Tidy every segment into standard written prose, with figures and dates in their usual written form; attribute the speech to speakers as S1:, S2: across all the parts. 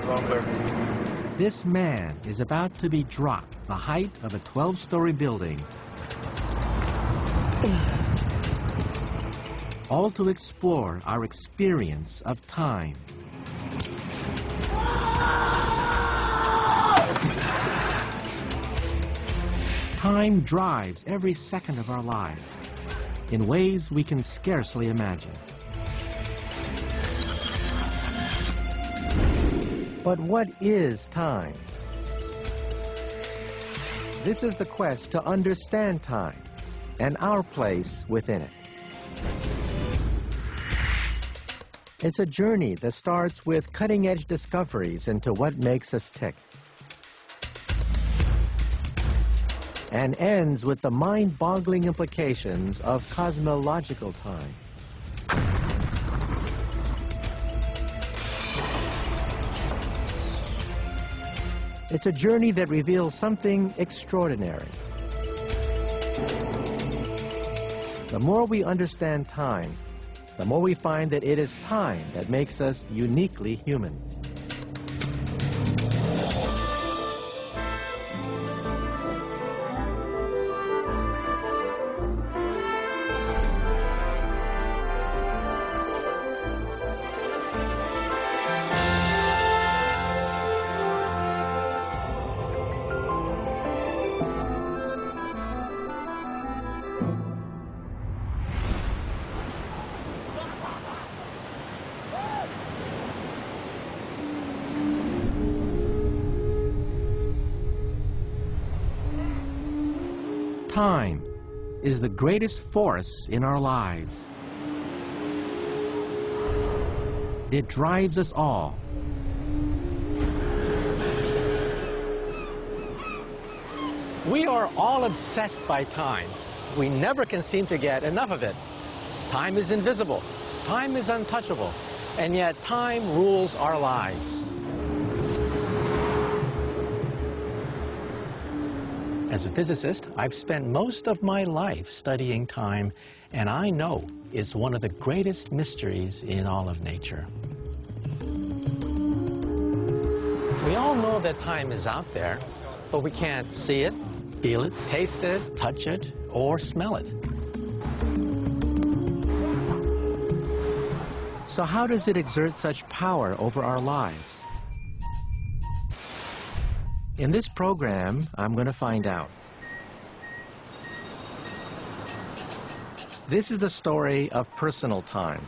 S1: lot longer.
S2: This man is about to be dropped the height of a 12-story building, all to explore our experience of time. Time drives every second of our lives in ways we can scarcely imagine. But what is time? This is the quest to understand time and our place within it. It's a journey that starts with cutting-edge discoveries into what makes us tick, and ends with the mind-boggling implications of cosmological time. It's a journey that reveals something extraordinary. The more we understand time, the more we find that it is time that makes us uniquely human. Time is the greatest force in our lives. It drives us all. We are all obsessed by time. We never can seem to get enough of it. Time is invisible. Time is untouchable. And yet time rules our lives. As a physicist, I've spent most of my life studying time, and I know it's one of the greatest mysteries in all of nature. We all know that time is out there, but we can't see it, feel it, taste it, touch it, or smell it. So how does it exert such power over our lives? In this program, I'm going to find out. This is the story of personal time,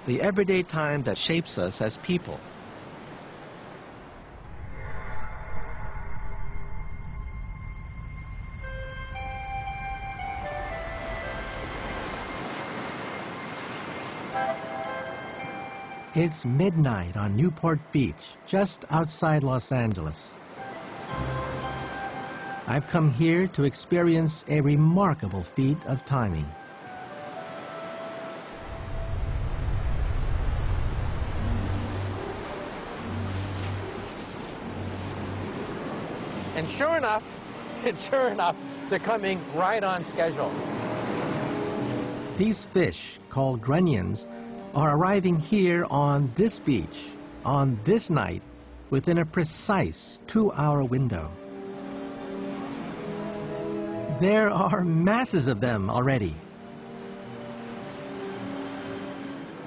S2: the everyday time that shapes us as people. It's midnight on Newport Beach, just outside Los Angeles. I've come here to experience a remarkable feat of timing. And sure enough, they're coming right on schedule. These fish, called grunions, are arriving here on this beach, on this night, within a precise 2-hour window. There are masses of them already.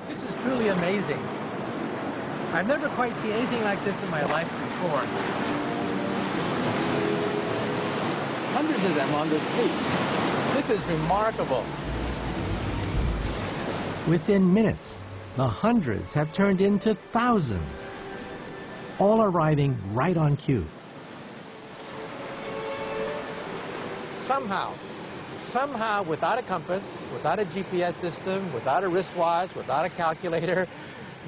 S2: This is truly amazing. I've never quite seen anything like this in my life before. Hundreds of them on this beach. This is remarkable. Within minutes, the hundreds have turned into thousands, all arriving right on cue. Somehow, without a compass, without a GPS system, without a wristwatch, without a calculator,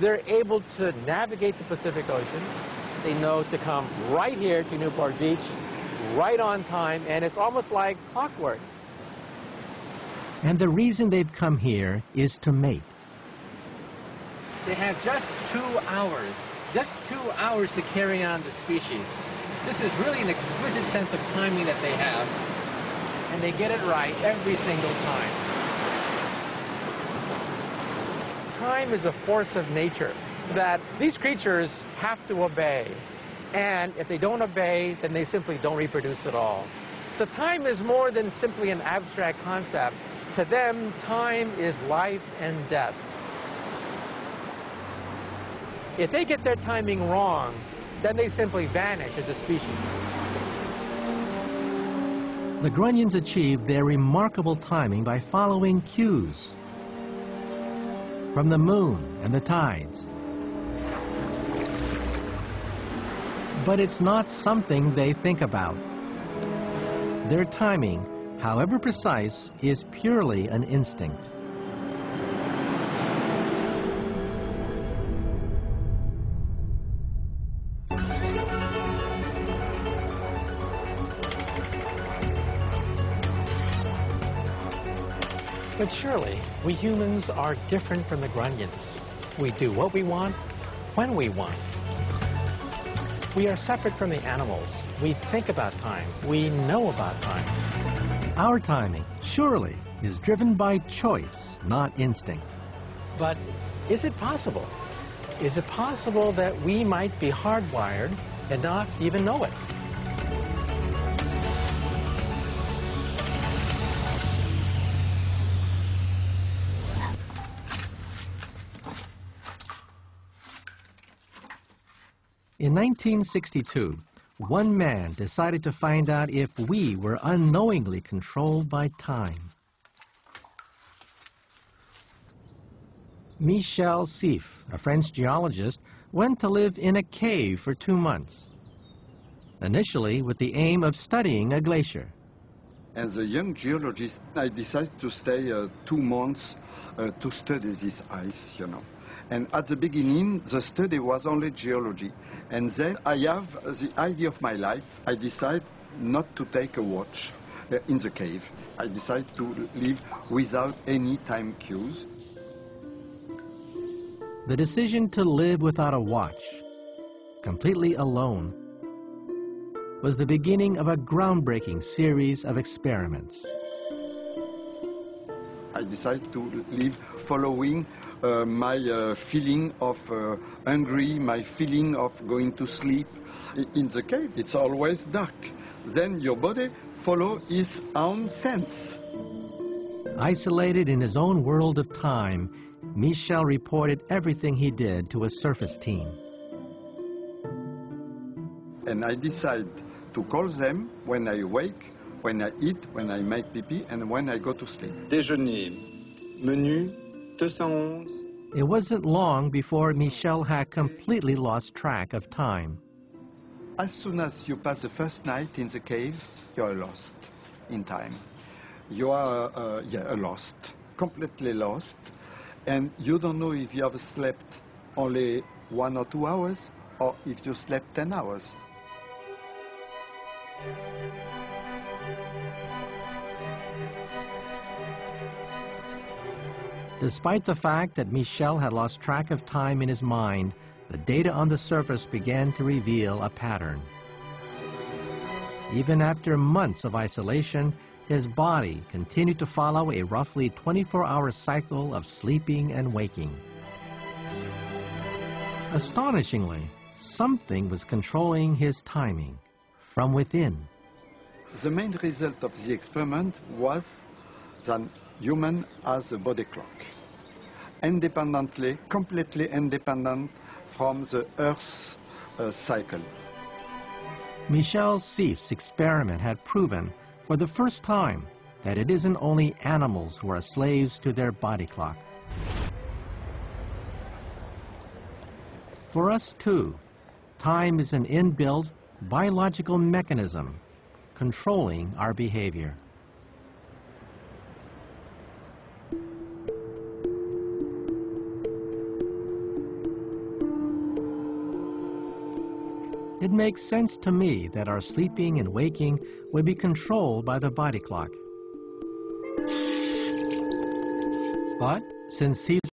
S2: they're able to navigate the Pacific Ocean. They know to come right here to Newport Beach, right on time, and it's almost like clockwork. And the reason they've come here is to mate. They have just 2 hours to carry on the species. This is really an exquisite sense of timing that they have. And they get it right every single time. Time is a force of nature. that these creatures have to obey. And if they don't obey, then they simply don't reproduce at all. So time is more than simply an abstract concept. To them, time is life and death. If they get their timing wrong, then they simply vanish as a species.
S1: The grunions achieved their remarkable timing by following cues from the moon and the tides. But it's not something they think about. Their timing, however precise, is purely an instinct.
S2: But surely, we humans are different from the grunions. We do what we want, when we want. We are separate from the animals. We think about time. We know about time.
S1: Our timing, surely, is driven by choice, not instinct.
S2: But is it possible? Is it possible that we might be hardwired and not even know it?
S1: In 1962, one man decided to find out if we were unknowingly controlled by time. Michel Siff, a French geologist, went to live in a cave for 2 months, initially with the aim of studying a glacier.
S3: As a young geologist, I decided to stay 2 months to study this ice, you know. And at the beginning, the study was only geology. And then I have the idea of my life. I decide not to take a watch in the cave. I decide to live without any time cues.
S1: The decision to live without a watch, completely alone, was the beginning of a groundbreaking series of experiments.
S3: I decided to live following my feeling of hungry, my feeling of going to sleep. In the cave, it's always dark. Then your body follows its own sense.
S1: Isolated in his own world of time, Michel reported everything he did to a surface team.
S3: And I decide to call them when I wake, when I eat, when I make pee-pee, and when I go to sleep.
S4: Déjeuner, menu 211.
S1: It wasn't long before Michel had completely lost track of time.
S3: As soon as you pass the first night in the cave, you are lost in time. You are lost, completely lost. And you don't know if you have slept only 1 or 2 hours, or if you slept 10 hours.
S1: Despite the fact that Michel had lost track of time in his mind, the data on the surface began to reveal a pattern. Even after months of isolation, his body continued to follow a roughly 24-hour cycle of sleeping and waking. Astonishingly, something was controlling his timing from within.
S3: The main result of the experiment was that human has a body clock, independently, completely independent from the Earth's cycle.
S1: Michel Siff's experiment had proven for the first time that it isn't only animals who are slaves to their body clock. For us too, time is an inbuilt biological mechanism controlling our behavior. It makes sense to me that our sleeping and waking would be controlled by the body clock. But since Siff's